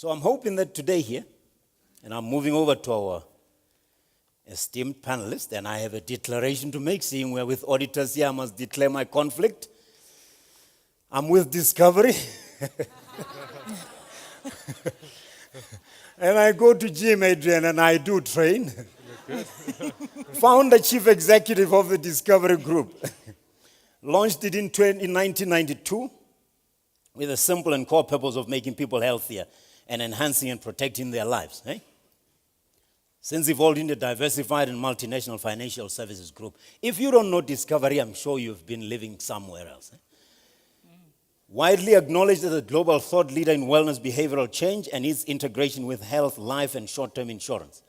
So I'm hoping that today here, and I'm moving over to our esteemed panelists, and I have a declaration to make, seeing we're with auditors here, I must declare my conflict. I'm with Discovery. And I go to gym, Adrian, and I do train. Founder, chief executive of the Discovery Group. Launched it in 1992 with a simple and core purpose of making people healthier and enhancing and protecting their lives. Eh? Since evolved into a diversified and multinational financial services group. If you don't know Discovery, I'm sure you've been living somewhere else. Eh? Widely acknowledged as a global thought leader in wellness behavioral change and its integration with health, life, and short-term insurance.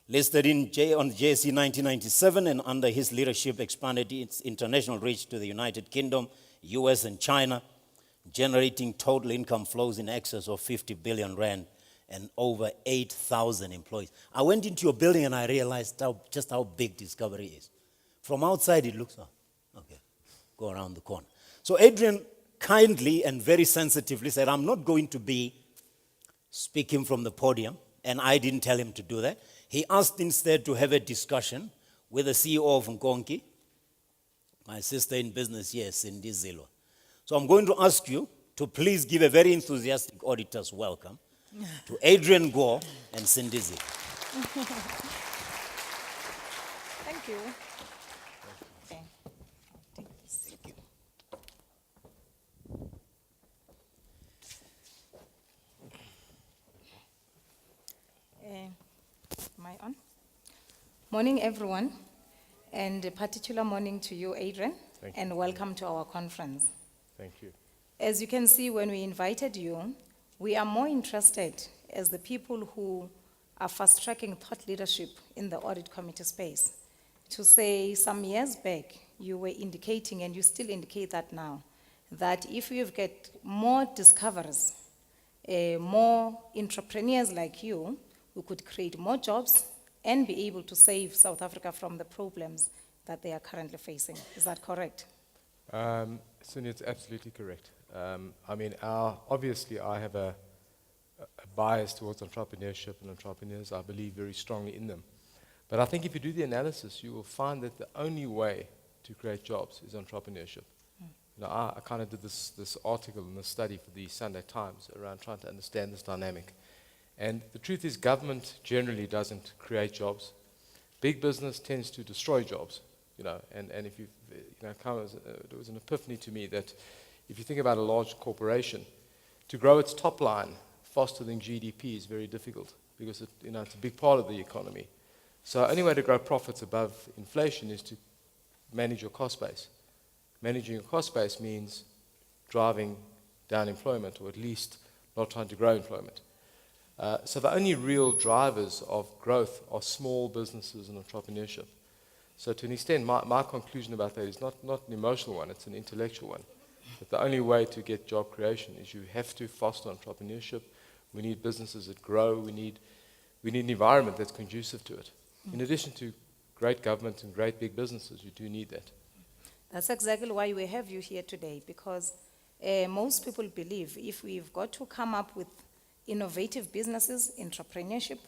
Listed on the JSE 1997, and under his leadership expanded its international reach to the United Kingdom, US, and China, generating total income flows in excess of 50 billion rand and over 8,000 employees. I went into your building and I realized just how big Discovery is. From outside it looks, okay, go around the corner. So Adrian kindly and very sensitively said, I'm not going to be speaking from the podium, and I didn't tell him to do that. He asked instead to have a discussion with the CEO of Nkonki, my sister in business here, Cindy Zilwa. So I'm going to ask you to please give a very enthusiastic auditor's welcome to Adrian Gore and Cindy Zilwa. Thank you. Okay. Thank you. Am I on? Morning, everyone, and a particular morning to you, Adrian, and welcome to our conference. Thank you. As you can see, when we invited you, we are more interested as the people who are fast-tracking thought leadership in the audit committee space to say some years back, you were indicating, and you still indicate that now, that if you get more discoverers, more entrepreneurs like you, we could create more jobs and be able to save South Africa from the problems that they are currently facing. Is that correct? Sonia, it's absolutely correct. Obviously I have a bias towards entrepreneurship and entrepreneurs. I believe very strongly in them. But I think if you do the analysis, you will find that the only way to create jobs is entrepreneurship. Now, I kind of did this article and this study for the Sunday Times around trying to understand this dynamic. And the truth is, government generally doesn't create jobs. Big business tends to destroy jobs, and if it was an epiphany to me that if you think about a large corporation, to grow its top line faster than GDP is very difficult because it's a big part of the economy. So the only way to grow profits above inflation is to manage your cost base. Managing your cost base means driving down employment, or at least not trying to grow employment. So the only real drivers of growth are small businesses and entrepreneurship. So to an extent, my conclusion about that is not an emotional one, it's an intellectual one. But the only way to get job creation is you have to foster entrepreneurship. We need businesses that grow. We need an environment that's conducive to it. In addition to great government and great big businesses, you do need that. That's exactly why we have you here today, because most people believe if we've got to come up with innovative businesses, entrepreneurship,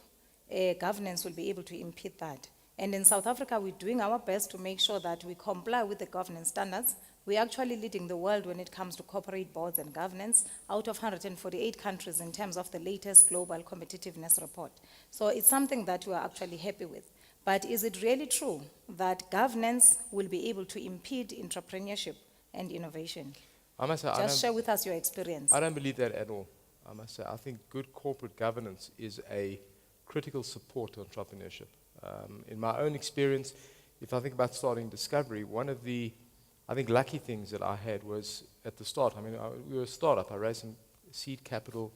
governance will be able to impede that. And in South Africa, we're doing our best to make sure that we comply with the governance standards. We're actually leading the world when it comes to corporate boards and governance out of 148 countries in terms of the latest global competitiveness report. So it's something that we are actually happy with. But is it really true that governance will be able to impede entrepreneurship and innovation? I must say, Just share with us your experience. I don't believe that at all. I must say, I think good corporate governance is a critical support to entrepreneurship. In my own experience, if I think about starting Discovery, one of the, I think, lucky things that I had was at the start. We were a startup. I raised some seed capital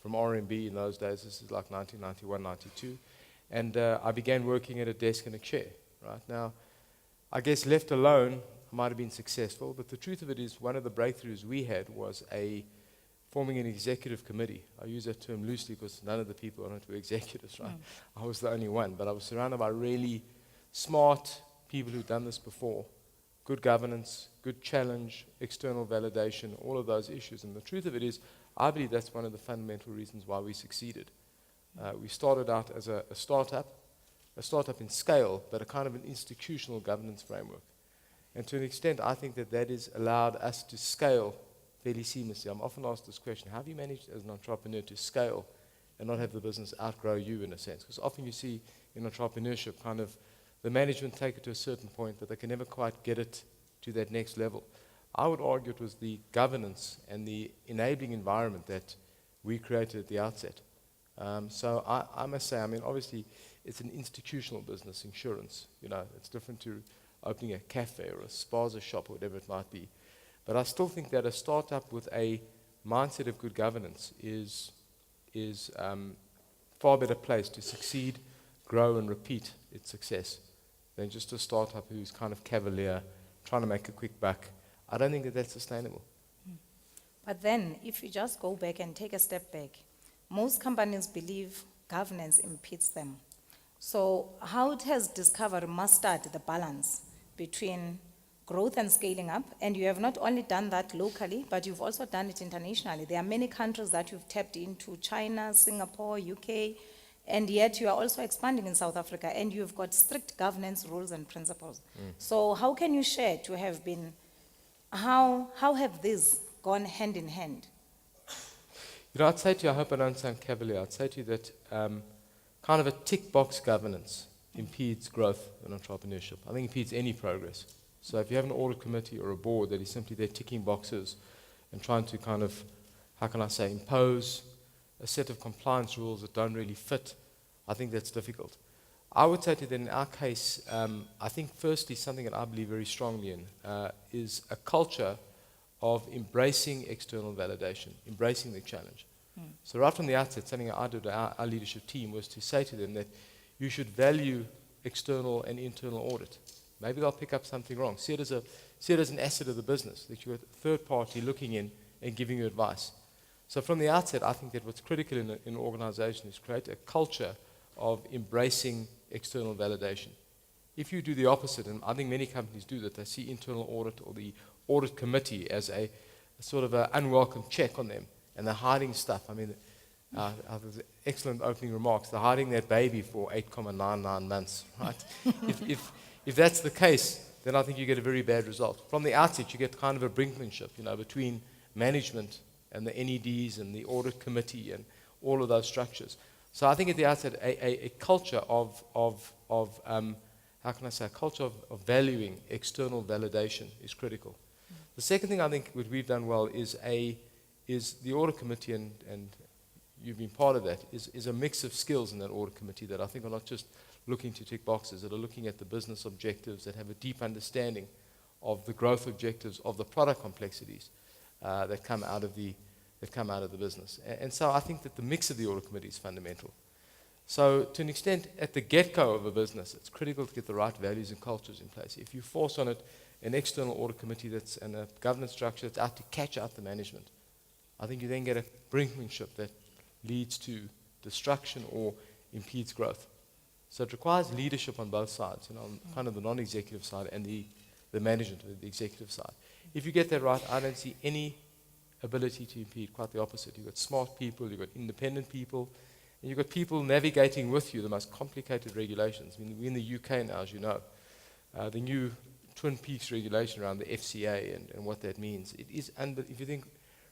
from RMB in those days. This is like 1991, 92. And I began working at a desk and a chair. Right now, I guess left alone, I might have been successful. But the truth of it is, one of the breakthroughs we had was forming an executive committee. I use that term loosely because none of the people on it were executives, right? I was the only one, but I was surrounded by really smart people who'd done this before. Good governance, good challenge, external validation, all of those issues. And the truth of it is, I believe that's one of the fundamental reasons why we succeeded. We started out as a startup in scale, but a kind of an institutional governance framework. And to an extent, I think that has allowed us to scale fairly seamlessly. I'm often asked this question: how have you managed as an entrepreneur to scale and not have the business outgrow you, in a sense? Because often you see in entrepreneurship kind of the management take it to a certain point, but they can never quite get it to that next level. I would argue it was the governance and the enabling environment that we created at the outset. So I must say, I mean, obviously, it's an institutional business, insurance. You know, it's different to opening a cafe or a spaza shop or whatever it might be. But I still think that a startup with a mindset of good governance is far better placed to succeed, grow, and repeat its success than just a startup who's kind of cavalier, trying to make a quick buck. I don't think that that's sustainable. But then, if you just go back and take a step back, most companies believe governance impedes them. So how has Discovery mastered the balance between growth and scaling up? And you have not only done that locally, but you've also done it internationally. There are many countries that you've tapped into: China, Singapore, UK, and yet you are also expanding in South Africa, and you've got strict governance rules and principles. So how can you share to have been, how have these gone hand in hand? You know, I'd say to you, I hope I don't sound cavalier, I'd say to you that kind of a tick box governance impedes growth and entrepreneurship. I think it impedes any progress. So if you have an audit committee or a board that is simply there ticking boxes and trying to kind of, how can I say, impose a set of compliance rules that don't really fit, I think that's difficult. I would say to you that in our case, I think firstly something that I believe very strongly in is a culture of embracing external validation, embracing the challenge. So right from the outset, something I did with our leadership team was to say to them that you should value external and internal audit. Maybe they'll pick up something wrong. See it as an asset of the business, that you're a third party looking in and giving you advice. So from the outset, I think that what's critical in an organization is create a culture of embracing external validation. If you do the opposite, and I think many companies do that, they see internal audit or the audit committee as a sort of an unwelcome check on them, and they're hiding stuff. I mean, excellent opening remarks. They're hiding that baby for 8.99 months, right? If that's the case, then I think you get a very bad result. From the outset, you get kind of a brinkmanship, you know, between management and the NEDs and the audit committee and all of those structures. So I think at the outset, a culture of how can I say, a culture of valuing external validation is critical. The second thing I think what we've done well is the audit committee, and you've been part of that, is a mix of skills in that audit committee that I think are not just looking to tick boxes, that are looking at the business objectives, that have a deep understanding of the growth objectives, of the product complexities that come out of the business. And so I think that the mix of the audit committee is fundamental. So to an extent, at the get-go of a business, it's critical to get the right values and cultures in place. If you force on it an external audit committee and a governance structure that's out to catch out the management, I think you then get a brinkmanship that leads to destruction or impedes growth. So it requires leadership on both sides, you know, on kind of the non-executive side and the management, the executive side. If you get that right, I don't see any ability to impede, quite the opposite. You've got smart people, you've got independent people, and you've got people navigating with you the most complicated regulations. I mean, we're in the UK now, as you know. The new Twin Peaks regulation around the FCA and what that means. It is, if you think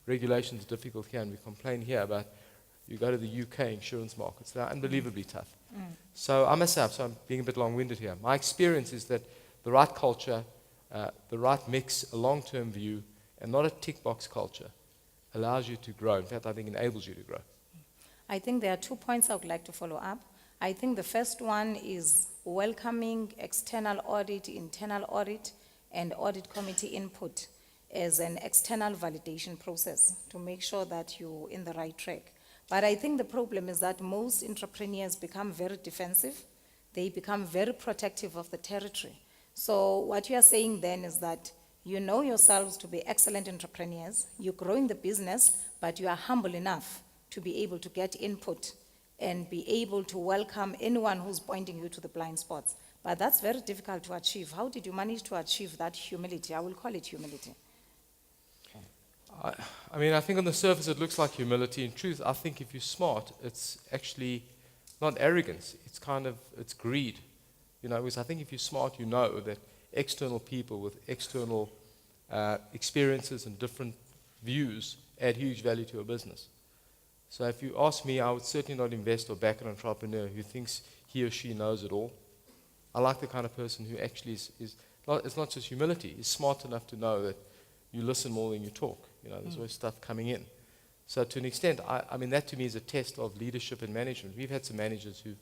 regulation is difficult here, and we complain here about, you go to the UK insurance markets, they're unbelievably tough. So I must say, so I'm being a bit long-winded here. My experience is that the right culture, the right mix, a long-term view, and not a tick-box culture, allows you to grow. In fact, I think enables you to grow. I think there are 2 points I would like to follow up. I think the first one is welcoming external audit, internal audit, and audit committee input as an external validation process to make sure that you're in the right track. But I think the problem is that most entrepreneurs become very defensive. They become very protective of the territory. So what you are saying then is that you know yourselves to be excellent entrepreneurs, you're growing the business, but you are humble enough to be able to get input and be able to welcome anyone who's pointing you to the blind spots. But that's very difficult to achieve. How did you manage to achieve that humility? I will call it humility. I mean, I think on the surface it looks like humility. In truth, I think if you're smart, it's actually not arrogance. It's greed. Because I think if you're smart, you know that external people with external experiences and different views add huge value to a business. So if you ask me, I would certainly not invest or back an entrepreneur who thinks he or she knows it all. I like the kind of person who actually it's not just humility, is smart enough to know that you listen more than you talk. There's always stuff coming in. So to an extent, I mean, that to me is a test of leadership and management. We've had some managers who've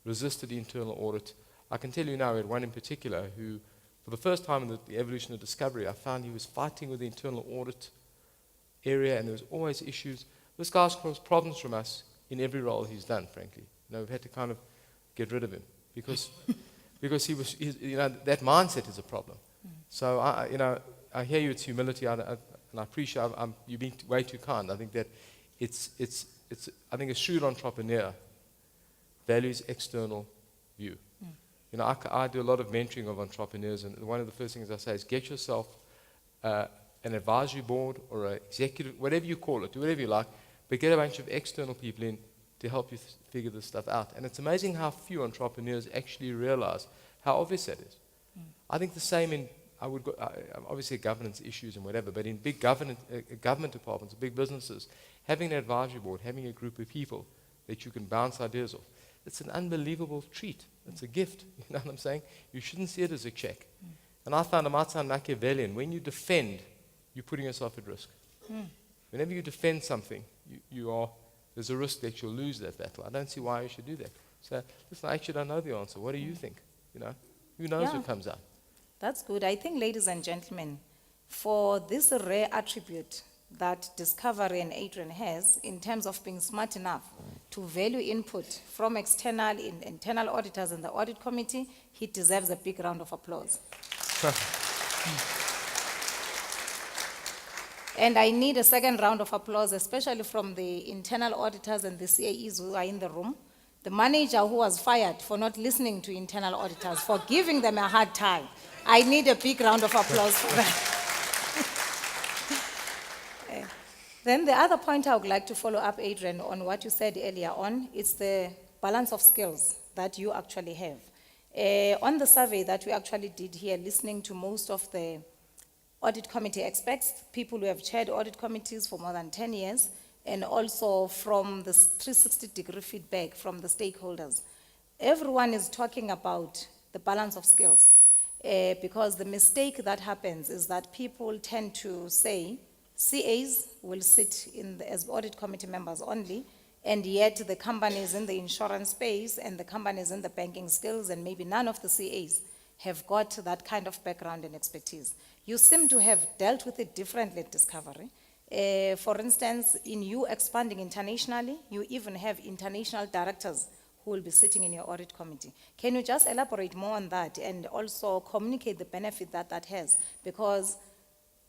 resisted the internal audit. I can tell you now, we had one in particular who, for the first time in the evolution of Discovery, I found he was fighting with the internal audit area, and there was always issues. This guy's caused problems from us in every role he's done, frankly. We've had to kind of get rid of him because that mindset is a problem. So I hear you. It's humility, and I appreciate. You're being way too kind. I think that I think a shrewd entrepreneur values external view. I do a lot of mentoring of entrepreneurs, and one of the first things I say is get yourself an advisory board or an executive, whatever you call it, do whatever you like, but get a bunch of external people in to help you figure this stuff out. And it's amazing how few entrepreneurs actually realize how obvious that is. I think the same in, obviously governance issues and whatever, but in big government departments, big businesses, having an advisory board, having a group of people that you can bounce ideas off, it's an unbelievable treat. It's a gift. You know what I'm saying? You shouldn't see it as a check. And I found it might sound Machiavellian. When you defend, you're putting yourself at risk. Whenever you defend something, there's a risk that you'll lose that battle. I don't see why you should do that. So, listen, I actually don't know the answer. What do you think? Who knows what comes out? That's good. I think, ladies and gentlemen, for this rare attribute that Discovery and Adrian has in terms of being smart enough to value input from internal auditors and the audit committee, he deserves a big round of applause. And I need a second round of applause, especially from the internal auditors and the CAEs who are in the room. The manager who was fired for not listening to internal auditors, for giving them a hard time. I need a big round of applause for that. Then the other point I would like to follow up, Adrian, on what you said earlier on, it's the balance of skills that you actually have. On the survey that we actually did here, listening to most of the audit committee experts, people who have chaired audit committees for more than 10 years, and also from the 360-degree feedback from the stakeholders. Everyone is talking about the balance of skills, because the mistake that happens is that people tend to say, CAs will sit as audit committee members only, and yet the companies in the insurance space and the companies in the banking skills, and maybe none of the CAs have got that kind of background and expertise. You seem to have dealt with it differently at Discovery. For instance, in you expanding internationally, you even have international directors who will be sitting in your audit committee. Can you just elaborate more on that and also communicate the benefit that that has? Because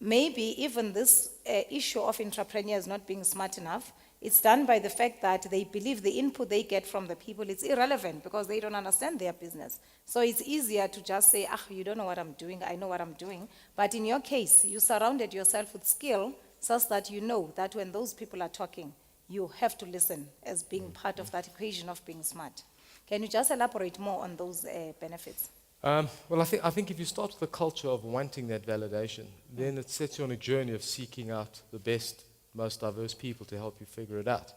maybe even this issue of entrepreneurs not being smart enough, it's done by the fact that they believe the input they get from the people is irrelevant because they don't understand their business. So it's easier to just say, you don't know what I'm doing, I know what I'm doing. But in your case, you surrounded yourself with skill such that you know that when those people are talking, you have to listen as being part of that equation of being smart. Can you just elaborate more on those benefits? Well, I think if you start with the culture of wanting that validation, then it sets you on a journey of seeking out the best, most diverse people to help you figure it out.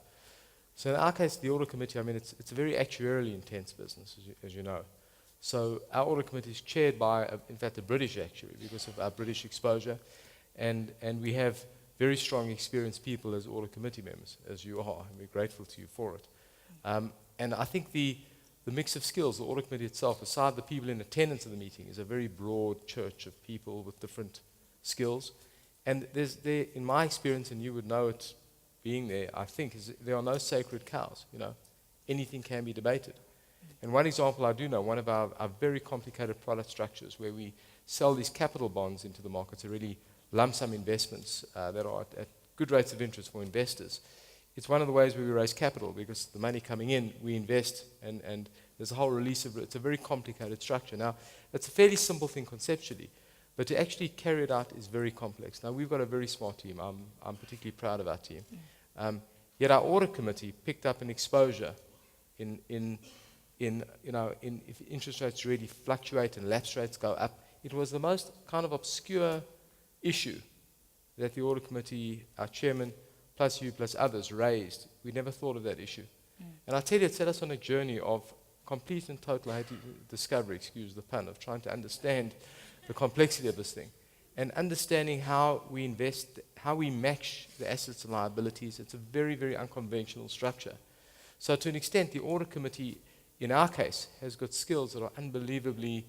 So in our case, the audit committee, I mean, it's a very actuarially intense business, as you know. So our audit committee is chaired by, in fact, a British actuary because of our British exposure, and we have very strong, experienced people as audit committee members, as you are, and we're grateful to you for it. And I think the mix of skills, the audit committee itself, aside the people in attendance of the meeting, is a very broad church of people with different skills. And in my experience, and you would know it being there, I think, there are no sacred cows. Anything can be debated. And one example I do know, one of our very complicated product structures where we sell these capital bonds into the markets, are really lump sum investments that are at good rates of interest for investors. It's one of the ways where we raise capital because the money coming in, we invest, and there's a whole release of it. It's a very complicated structure. Now, it's a fairly simple thing conceptually, But to actually carry it out is very complex. Now, we've got a very smart team. I'm particularly proud of our team. Yet our audit committee picked up an exposure in if interest rates really fluctuate and lapse rates go up. It was the most kind of obscure issue that the audit committee, our chairman, plus you, plus others, raised. We never thought of that issue. And I tell you, it set us on a journey of complete and total discovery, excuse the pun, of trying to understand the complexity of this thing and understanding how we invest, how we match the assets and liabilities. It's a very, very unconventional structure. So to an extent, the audit committee, in our case, has got skills that are unbelievably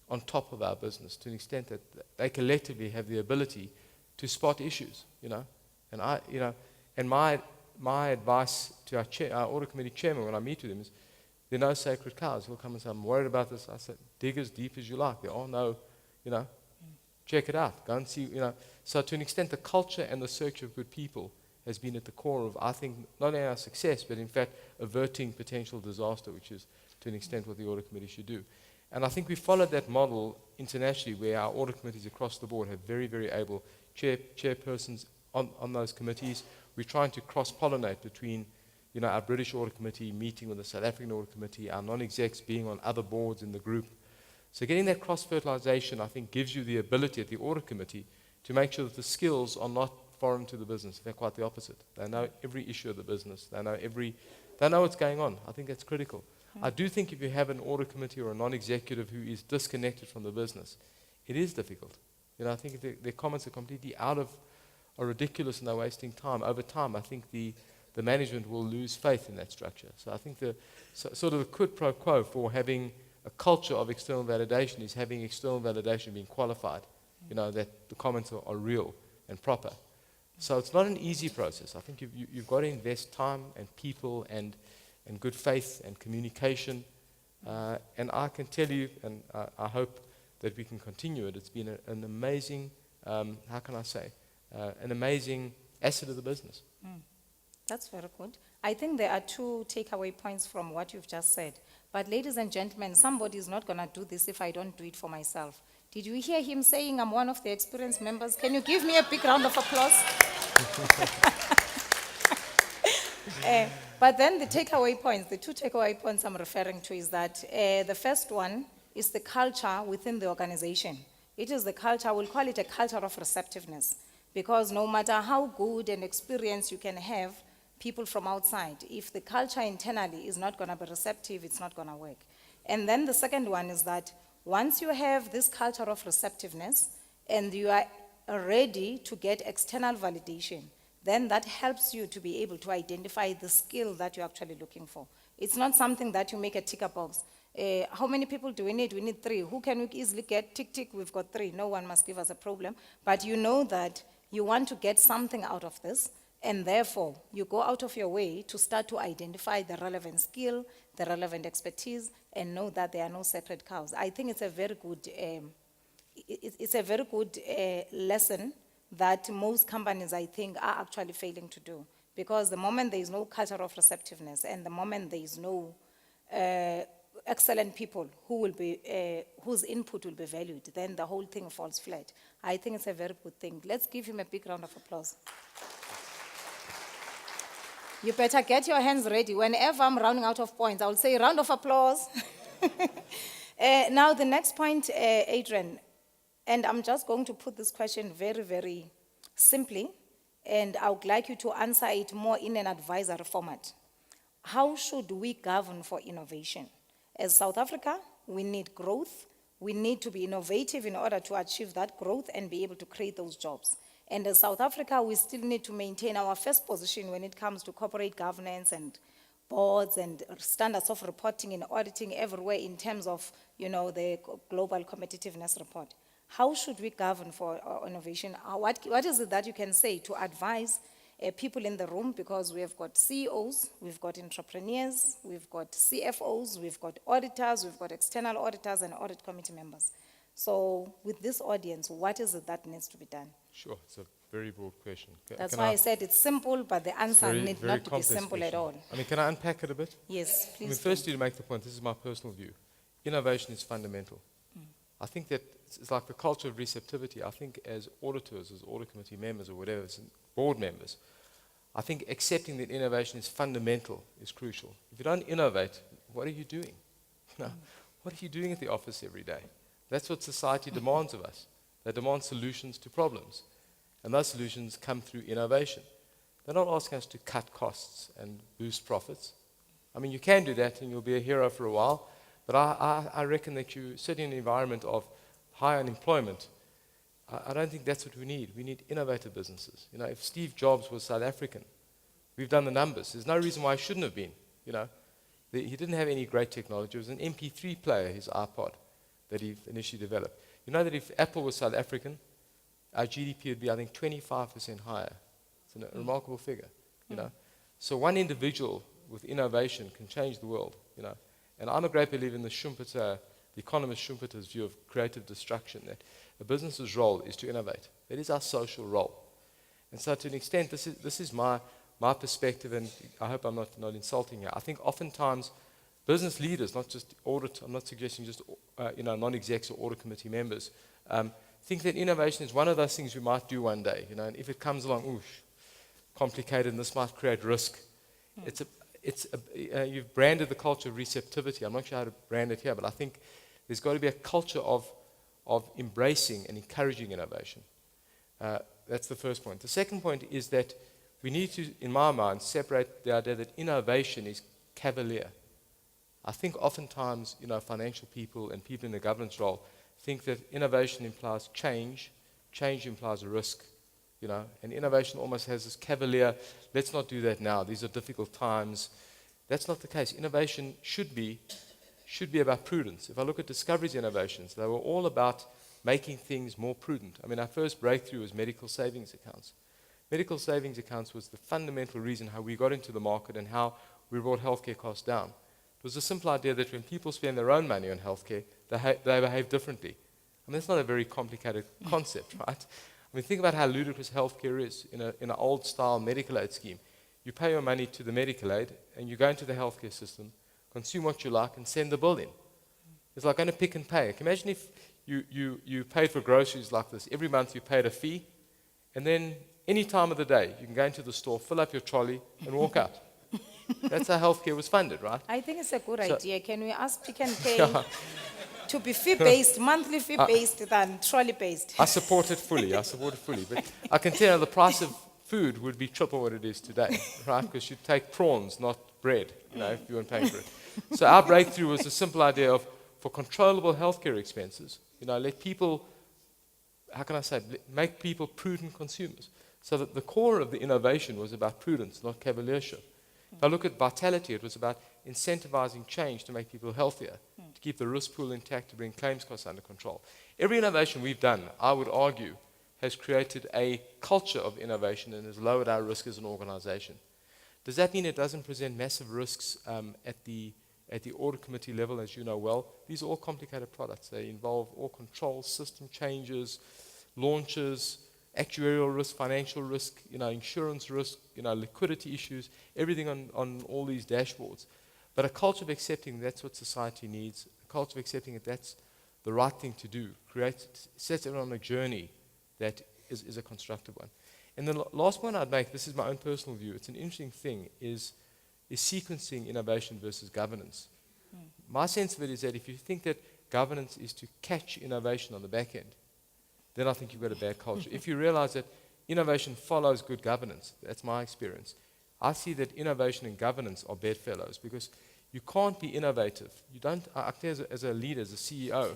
on top of our business, to an extent that they collectively have the ability to spot issues, And my advice to our audit committee chairman when I meet with him is, there are no sacred cows. He'll come and say, I'm worried about this. I said, dig as deep as you like. There are no, check it out. Go and see, So to an extent, the culture and the search of good people has been at the core of, I think, not only our success, but in fact, averting potential disaster, which is to an extent what the audit committee should do. And I think we followed that model internationally, where our audit committees across the board have very, very able chairpersons on those committees. We're trying to cross-pollinate between, our British audit committee meeting with the South African audit committee, our non-execs being on other boards in the group. So getting that cross-fertilization, I think, gives you the ability at the audit committee to make sure that the skills are not foreign to the business. They're quite the opposite. They know every issue of the business. They know what's going on. I think that's critical. I do think if you have an audit committee or a non-executive who is disconnected from the business, it is difficult. I think if their comments are completely are ridiculous and they're wasting time. Over time, I think the management will lose faith in that structure. So I think sort of the quid pro quo for having a culture of external validation is having external validation being qualified, that the comments are real and proper. So it's not an easy process. I think you've got to invest time and people and good faith and communication. And I can tell you, and I hope that we can continue it, it's been an amazing, an amazing asset of the business. That's very good. I think there are two takeaway points from what you've just said. But ladies and gentlemen, somebody is not going to do this if I don't do it for myself. Did you hear him saying I'm one of the experienced members? Can you give me a big round of applause? But then the two takeaway points I'm referring to is that the first one is the culture within the organization. It is the culture, we'll call it a culture of receptiveness. Because no matter how good and experienced you can have people from outside, if the culture internally is not going to be receptive, it's not going to work. And then the second one is that once you have this culture of receptiveness and you are ready to get external validation, then that helps you to be able to identify the skill that you're actually looking for. It's not something that you make a ticker box. How many people do we need? We need 3. Who can we easily get? Tick, tick, we've got 3. No one must give us a problem. But you know that you want to get something out of this, and therefore you go out of your way to start to identify the relevant skill, the relevant expertise, and know that there are no sacred cows. I think it's a very good, lesson that most companies, I think, are actually failing to do. Because the moment there is no culture of receptiveness, and the moment there is no excellent people whose input will be valued, then the whole thing falls flat. I think it's a very good thing. Let's give him a big round of applause. You better get your hands ready. Whenever I'm running out of points, I'll say round of applause. Now the next point, Adrian, and I'm just going to put this question very, very simply, and I would like you to answer it more in an advisory format. How should we govern for innovation? As South Africa, we need growth. We need to be innovative in order to achieve that growth and be able to create those jobs. And as South Africa, we still need to maintain our first position when it comes to corporate governance and boards and standards of reporting and auditing everywhere in terms of, the global competitiveness report. How should we govern for innovation? What is it that you can say to advise people in the room? Because we have got CEOs, we've got entrepreneurs, we've got CFOs, we've got auditors, we've got external auditors and audit committee members. So with this audience, what is it that needs to be done? Sure, it's a very broad question. That's why I said it's simple, but the answer need not to be simple at all. Can I unpack it a bit? Yes, please. Firstly, to make the point, this is my personal view. Innovation is fundamental. I think that it's like the culture of receptivity. I think as auditors, as audit committee members or whatever, as board members, I think accepting that innovation is fundamental is crucial. If you don't innovate, what are you doing? What are you doing at the office every day? That's what society demands of us. They demand solutions to problems. And those solutions come through innovation. They're not asking us to cut costs and boost profits. I mean, you can do that and you'll be a hero for a while, but I reckon that you sit in an environment of high unemployment. I don't think that's what we need. We need innovative businesses. You know, if Steve Jobs was South African, we've done the numbers. There's no reason why he shouldn't have been. You know, he didn't have any great technology. It was an MP3 player, his iPod, that he initially developed. You know that if Apple was South African, our GDP would be, I think, 25% higher. It's a remarkable figure, you know. So one individual with innovation can change the world, you know. And I'm a great believer in the Schumpeter, the economist Schumpeter's view of creative destruction, that a business's role is to innovate. That is our social role. And so to an extent, this is my perspective, and I hope I'm not insulting here. I think oftentimes business leaders, not just audit, I'm not suggesting just non-execs or audit committee members, think that innovation is one of those things we might do one day, you know, and if it comes along, complicated, and this might create risk. You've branded the culture of receptivity. I'm not sure how to brand it here, but I think there's got to be a culture of embracing and encouraging innovation. That's the first point. The second point is that we need to, in my mind, separate the idea that innovation is cavalier. I think oftentimes, you know, financial people and people in the governance role think that innovation implies change implies a risk, you know, and innovation almost has this cavalier, let's not do that now, these are difficult times. That's not the case. Innovation should be about prudence. If I look at Discovery's innovations, they were all about making things more prudent. I mean, our first breakthrough was medical savings accounts. Medical savings accounts was the fundamental reason how we got into the market and how we brought healthcare costs down. It was a simple idea that when people spend their own money on healthcare, they behave differently. I mean, that's not a very complicated concept, right? I mean, think about how ludicrous healthcare is in an old-style medical aid scheme. You pay your money to the medical aid, and you go into the healthcare system, consume what you like, and send the bill in. It's like going to pick and pay. Imagine if you paid for groceries like this. Every month you paid a fee, and then any time of the day, you can go into the store, fill up your trolley, and walk out. That's how healthcare was funded, right? I think it's a good idea. Can we ask Pick and Pay to be fee-based, monthly fee-based than trolley-based? I support it fully. But I can tell you the price of food would be triple what it is today, right? Because you'd take prawns, not bread, you know, if you weren't paying for it. So our breakthrough was a simple idea of, for controllable healthcare expenses, you know, let people, make people prudent consumers. So that the core of the innovation was about prudence, not cavaliership. If I look at Vitality, it was about incentivizing change to make people healthier, to keep the risk pool intact, to bring claims costs under control. Every innovation we've done, I would argue, has created a culture of innovation and has lowered our risk as an organization. Does that mean it doesn't present massive risks at the audit committee level, as you know well? These are all complicated products. They involve all control, system changes, launches, actuarial risk, financial risk, you know, insurance risk, you know, liquidity issues, everything on all these dashboards. But a culture of accepting that's what society needs, a culture of accepting that that's the right thing to do, sets everyone on a journey that is a constructive one. And the last point I'd make, this is my own personal view, it's an interesting thing, is sequencing innovation versus governance. My sense of it is that if you think that governance is to catch innovation on the back end, then I think you've got a bad culture. If you realize that innovation follows good governance, that's my experience, I see that innovation and governance are bedfellows because you can't be innovative. You don't, as a leader, as a CEO,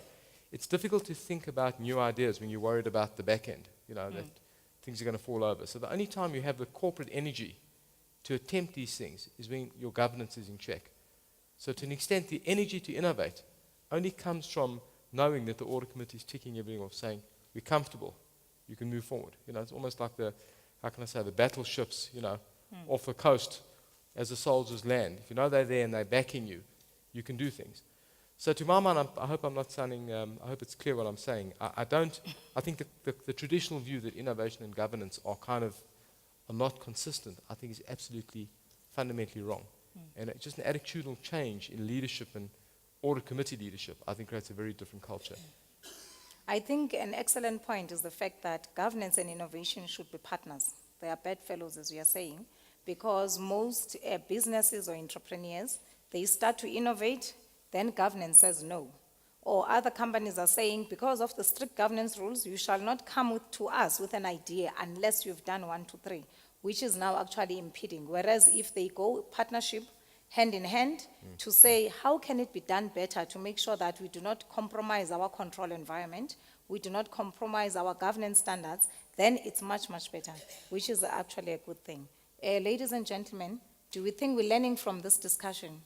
it's difficult to think about new ideas when you're worried about the back end, you know, that things are going to fall over. So the only time you have the corporate energy to attempt these things is when your governance is in check. So to an extent, the energy to innovate only comes from knowing that the audit committee is ticking everything off, saying, we're comfortable, you can move forward. You know, it's almost like the battleships, you know, off the coast as the soldiers land. If you know they're there and they're backing you, you can do things. So to my mind, I hope I'm not sounding, I hope it's clear what I'm saying. I think the traditional view that innovation and governance are not consistent, I think is absolutely fundamentally wrong. And just an attitudinal change in leadership and audit committee leadership, I think creates a very different culture. I think an excellent point is the fact that governance and innovation should be partners. They are bedfellows, as we are saying, because most businesses or entrepreneurs, they start to innovate, then governance says no. Or other companies are saying, because of the strict governance rules, you shall not come to us with an idea unless you've done 1, 2, 3, which is now actually impeding. Whereas if they go partnership, hand in hand, to say, how can it be done better to make sure that we do not compromise our control environment, we do not compromise our governance standards, then it's much, much better, which is actually a good thing. Ladies and gentlemen, do we think we're learning from this discussion?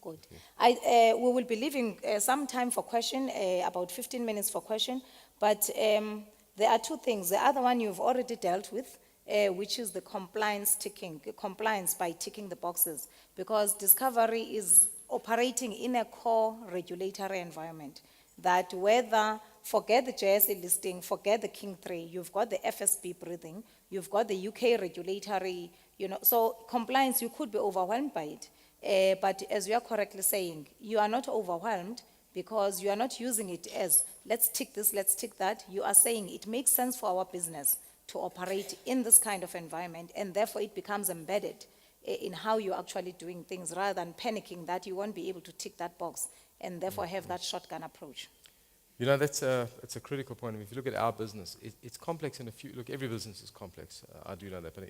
Good. We will be leaving some time for question, about 15 minutes for question, but there are two things. The other one you've already dealt with, which is the compliance by ticking the boxes, because Discovery is operating in a core regulatory environment that whether, forget the JSE listing, forget the King 3, you've got the FSB breathing, you've got the UK regulatory, so compliance, you could be overwhelmed by it. But as you are correctly saying, you are not overwhelmed because you are not using it as, let's tick this, let's tick that. You are saying it makes sense for our business to operate in this kind of environment, and therefore it becomes embedded in how you're actually doing things, rather than panicking that you won't be able to tick that box and therefore have that shotgun approach. That's a critical point. If you look at our business, it's complex in a few, look, every business is complex. I do know that, but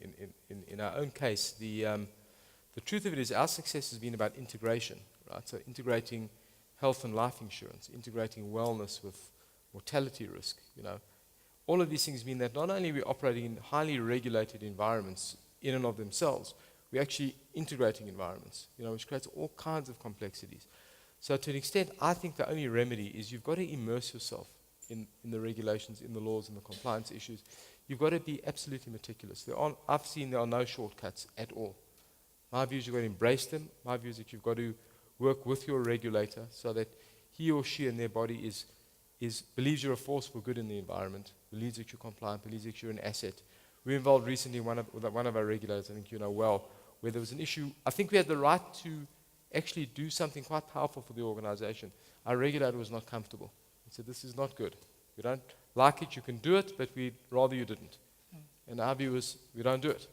in our own case, the truth of it is our success has been about integration, right? So integrating health and life insurance, integrating wellness with mortality risk, All of these things mean that not only are we operating in highly regulated environments in and of themselves, we're actually integrating environments, which creates all kinds of complexities. So to an extent, I think the only remedy is you've got to immerse yourself in the regulations, in the laws, in the compliance issues. You've got to be absolutely meticulous. I've seen there are no shortcuts at all. My view is you've got to embrace them. My view is that you've got to work with your regulator so that he or she in their body believes you're a force for good in the environment, believes that you're compliant, believes that you're an asset. We were involved recently with one of our regulators, I think you know well, where there was an issue. I think we had the right to actually do something quite powerful for the organization. Our regulator was not comfortable. He said, this is not good. We don't like it, you can do it, but we'd rather you didn't. And our view is, we don't do it.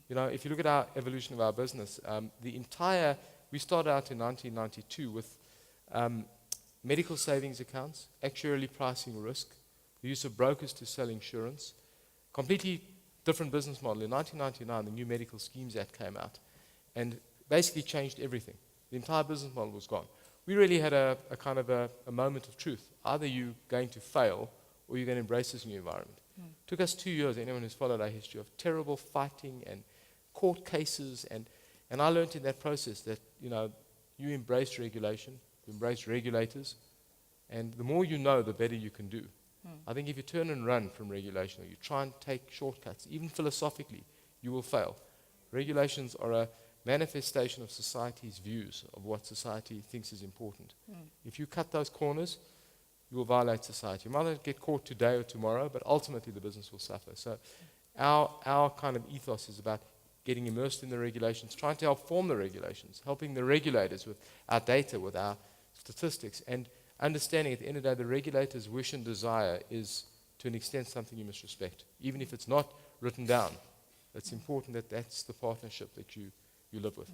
If you look at our evolution of our business, we started out in 1992 with medical savings accounts, actuarially pricing risk, the use of brokers to sell insurance, completely different business model. In 1999, the new Medical Schemes Act came out and basically changed everything. The entire business model was gone. We really had a kind of a moment of truth. Either you're going to fail or you're going to embrace this new environment. It took us 2 years, anyone who's followed our history, of terrible fighting and court cases, and I learned in that process that, you embrace regulation, you embrace regulators, and the more you know, the better you can do. I think if you turn and run from regulation, or you try and take shortcuts, even philosophically, you will fail. Regulations are a manifestation of society's views of what society thinks is important. If you cut those corners, you will violate society. You might not get caught today or tomorrow, but ultimately the business will suffer. So our kind of ethos is about getting immersed in the regulations, trying to help form the regulations, helping the regulators with our data, with our statistics, and understanding at the end of the day, the regulator's wish and desire is, to an extent, something you must respect. Even if it's not written down, it's important that that's the partnership that you live with.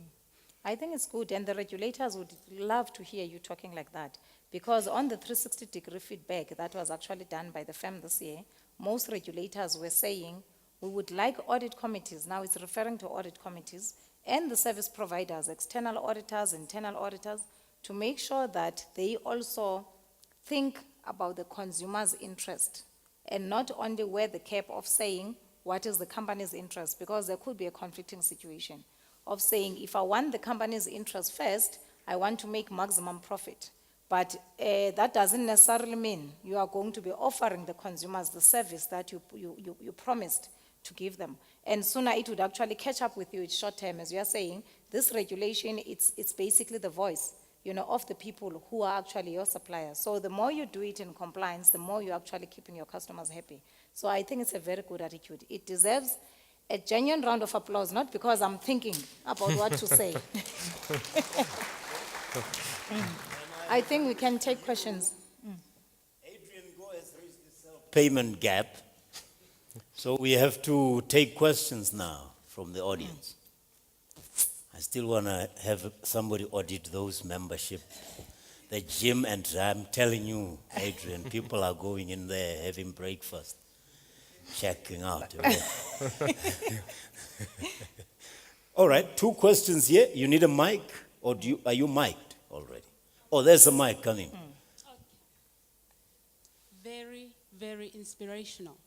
I think it's good, and the regulators would love to hear you talking like that, because on the 360-degree feedback that was actually done by the firm this year, most regulators were saying, we would like audit committees, now it's referring to audit committees, and the service providers, external auditors, internal auditors, to make sure that they also think about the consumer's interest and not only wear the cap of saying what is the company's interest, because there could be a conflicting situation of saying, if I want the company's interest first, I want to make maximum profit. But that doesn't necessarily mean you are going to be offering the consumers the service that you promised to give them. And sooner it would actually catch up with you. It's short term, as you are saying. This regulation, it's basically the voice, of the people who are actually your suppliers. So the more you do it in compliance, the more you're actually keeping your customers happy. So I think it's a very good attitude. It deserves a genuine round of applause, not because I'm thinking about what to say. I think we can take questions. payment gap. So we have to take questions now from the audience. I still want to have somebody audit those membership. The gym, and I'm telling you, Adrian, people are going in there having breakfast, checking out. All right, 2 questions here. You need a mic, or are you mic'd already? Oh, there's a mic coming. Very, very inspirational.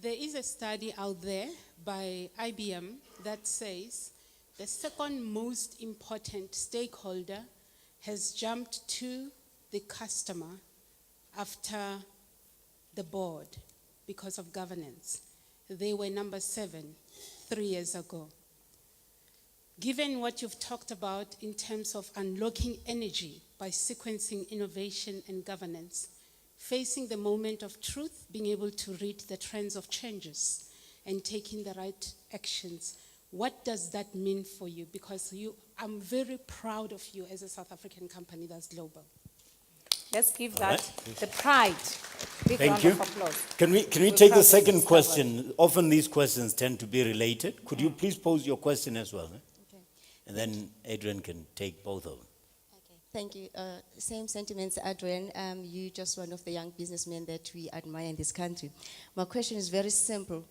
There is a study out there by IBM that says the second most important stakeholder has jumped to the customer after the board because of governance. They were number 7 3 years ago. Given what you've talked about in terms of unlocking energy by sequencing innovation and governance, facing the moment of truth, being able to read the trends of changes and taking the right actions, what does that mean for you? Because I'm very proud of you as a South African company that's global. Let's give All that right. the pride. Big Thank round you. of applause. Can we We're take proud the to second discover. question? Often these questions tend to be related. Could you please pose your question as well? Okay. And then Adrian can take both of them. Okay. Thank you. Same sentiments, Adrian. You're just one of the young businessmen that we admire in this country. My question is very simple.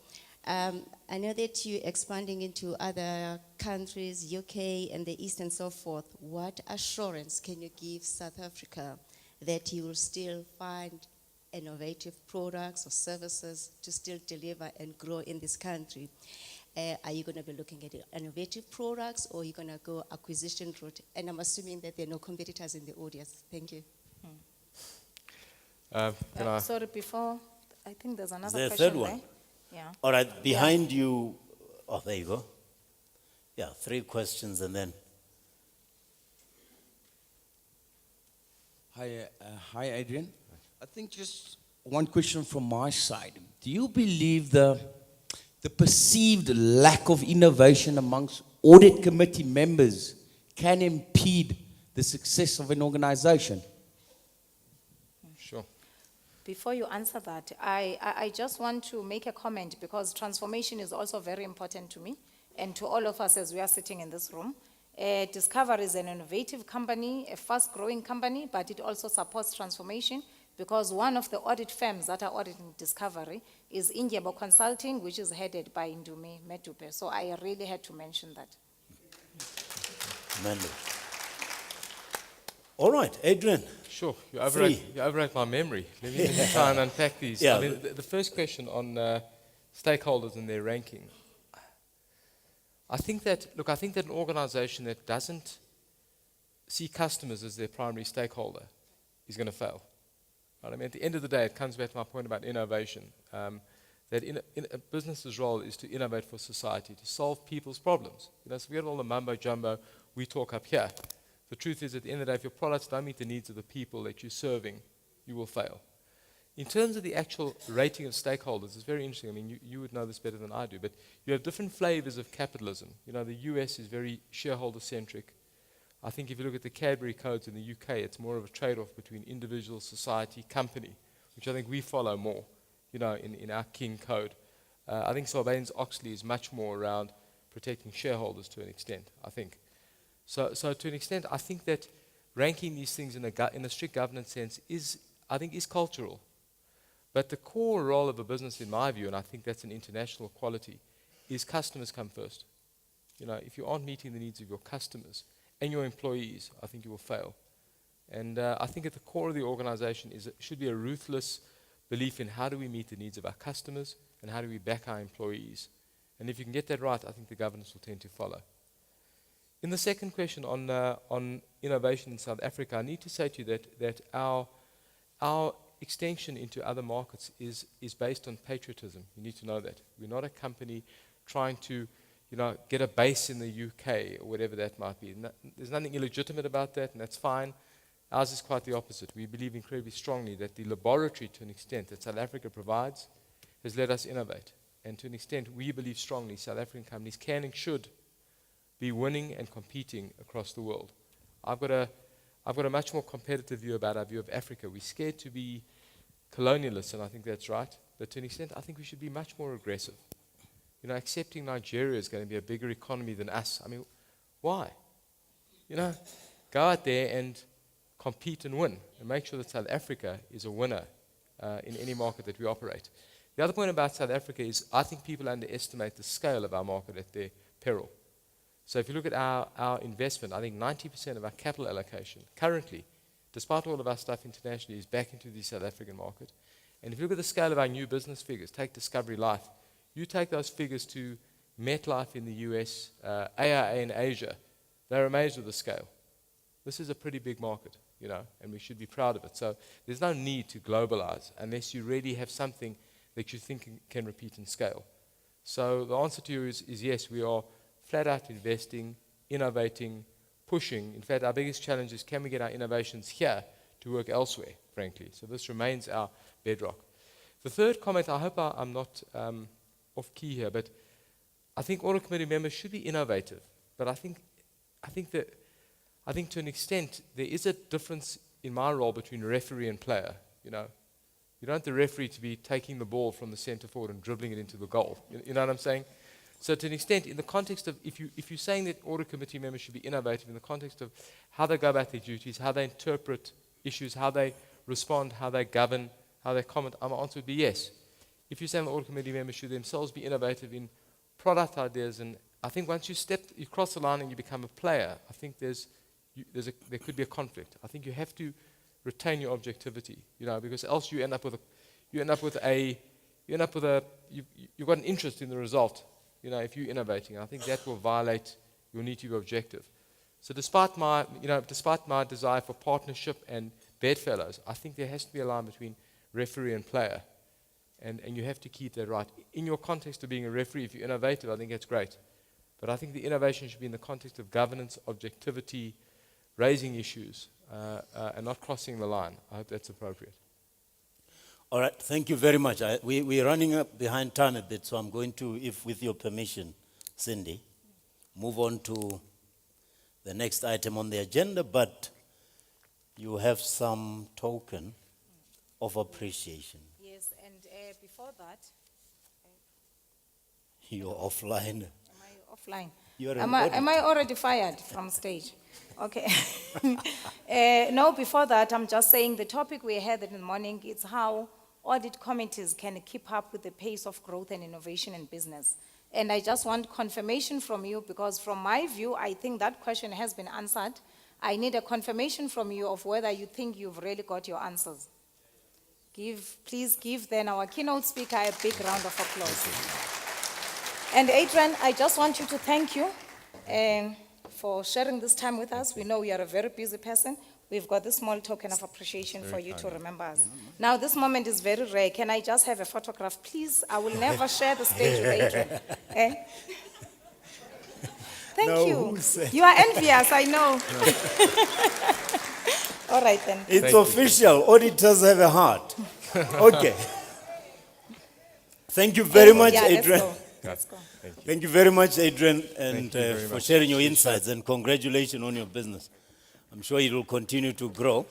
I know that you're expanding into other countries, UK and the East and so forth. What assurance can you give South Africa that you will still find innovative products or services to still deliver and grow in this country? Are you going to be looking at innovative products, or are you going to go acquisition route? And I'm assuming that there are no competitors in the audience. Thank you. Can I? Sorry, before, I think there's another there a question third one? there. Yeah. All right, behind you. Oh, there you go. Yeah, 3 questions and then. Hi, Adrian. I think just one question from my side. Do you believe the perceived lack of innovation amongst audit committee members can impede the success of an organization? Sure. Before you answer that, I just want to make a comment, because transformation is also very important to me and to all of us as we are sitting in this room. Discover is an innovative company, a fast-growing company, but it also supports transformation, because one of the audit firms that are auditing Discovery is Injebo Consulting, which is headed by Ndumi Medupe. So I really had to mention that. Amanda. All right, Adrian. Sure, you 3. overrate my memory. Let me try and unpack these. Yeah. I mean, the first question on stakeholders and their ranking. I think that an organization that doesn't see customers as their primary stakeholder is going to fail. Right? I mean, at the end of the day, it comes back to my point about innovation. That a business's role is to innovate for society, to solve people's problems. So forget all the mumbo jumbo we talk up here. The truth is, at the end of the day, if your products don't meet the needs of the people that you're serving, you will fail. In terms of the actual rating of stakeholders, it's very interesting. I mean, you would know this better than I do, but you have different flavors of capitalism. The US is very shareholder-centric. I think if you look at the Cadbury codes in the UK, it's more of a trade-off between individual, society, company, which I think we follow more, in our King code. I think Sarbanes-Oxley is much more around protecting shareholders to an extent, I think. So to an extent, I think that ranking these things in a strict governance sense is cultural. But the core role of a business, in my view, and I think that's an international quality, is customers come first. If you aren't meeting the needs of your customers and your employees, I think you will fail. And I think at the core of the organization should be a ruthless belief in how do we meet the needs of our customers and how do we back our employees. And if you can get that right, I think the governance will tend to follow. In the second question on innovation in South Africa, I need to say to you that our extension into other markets is based on patriotism. You need to know that. We're not a company trying to get a base in the UK or whatever that might be. There's nothing illegitimate about that, and that's fine. Ours is quite the opposite. We believe incredibly strongly that the laboratory, to an extent, that South Africa provides has let us innovate. And to an extent, we believe strongly South African companies can and should be winning and competing across the world. I've got a much more competitive view about our view of Africa. We're scared to be colonialists, and I think that's right. But to an extent, I think we should be much more aggressive. You know, accepting Nigeria is going to be a bigger economy than us. I mean, why? You know, go out there and compete and win, and make sure that South Africa is a winner in any market that we operate. The other point about South Africa is I think people underestimate the scale of our market at their peril. So if you look at our investment, I think 90% of our capital allocation currently, despite all of our stuff internationally, is back into the South African market. And if you look at the scale of our new business figures, take Discovery Life, you take those figures to MetLife in the US, AIA in Asia, they're amazed with the scale. This is a pretty big market, you know, and we should be proud of it. So there's no need to globalize unless you really have something that you think can repeat in scale. So the answer to you is yes, we are flat out investing, innovating, pushing. In fact, our biggest challenge is can we get our innovations here to work elsewhere, frankly. So this remains our bedrock. The third comment, I hope I'm not off key here, but I think audit committee members should be innovative. But I think to an extent, there is a difference in my role between referee and player, you know. You don't want the referee to be taking the ball from the center forward and dribbling it into the goal. You know what I'm saying? So to an extent, in the context of, if you're saying that audit committee members should be innovative in the context of how they go about their duties, how they interpret issues, how they respond, how they govern, how they comment, my answer would be yes. If you're saying the audit committee members should themselves be innovative in product ideas, and I think once you cross the line and you become a player, I think there could be a conflict. I think you have to retain your objectivity, you know, because else you've got an interest in the result, you know, if you're innovating. I think that will violate your need to be objective. So despite my desire for partnership and bedfellows, I think there has to be a line between referee and player, and you have to keep that right. In your context of being a referee, if you're innovative, I think that's great. But I think the innovation should be in the context of governance, objectivity, raising issues, and not crossing the line. I hope that's appropriate. All right, thank you very much. We're running up behind time a bit, so I'm going to, if with your permission, Cindy, move on to the next item on the agenda, but you have some token of appreciation. Yes, and before that, You're offline. am I offline? You're Am I already fired from stage? Okay. No, before that, I'm just saying the topic we had in the morning is how audit committees can keep up with the pace of growth and innovation in business. And I just want confirmation from you, because from my view, I think that question has been answered. I need a confirmation from you of whether you think you've really got your answers. Please give then our keynote speaker a big round of applause. And Adrian, I just want you to thank you for sharing this time with us. We know you are a very busy person. We've got this small token of appreciation for you to remember us. Now, this moment is very rare. Can I just have a photograph, please? I will never share the stage with Adrian. Thank No, you. who said- You are envious, I know. All right, then. It's official. Auditors have a heart. Okay. Thank you very much, Yeah, let's Adrian. go. Let's go. Thank you very much, Adrian, and Thank you very for much. sharing your insights, and congratulations on your business. I'm sure it will continue to grow.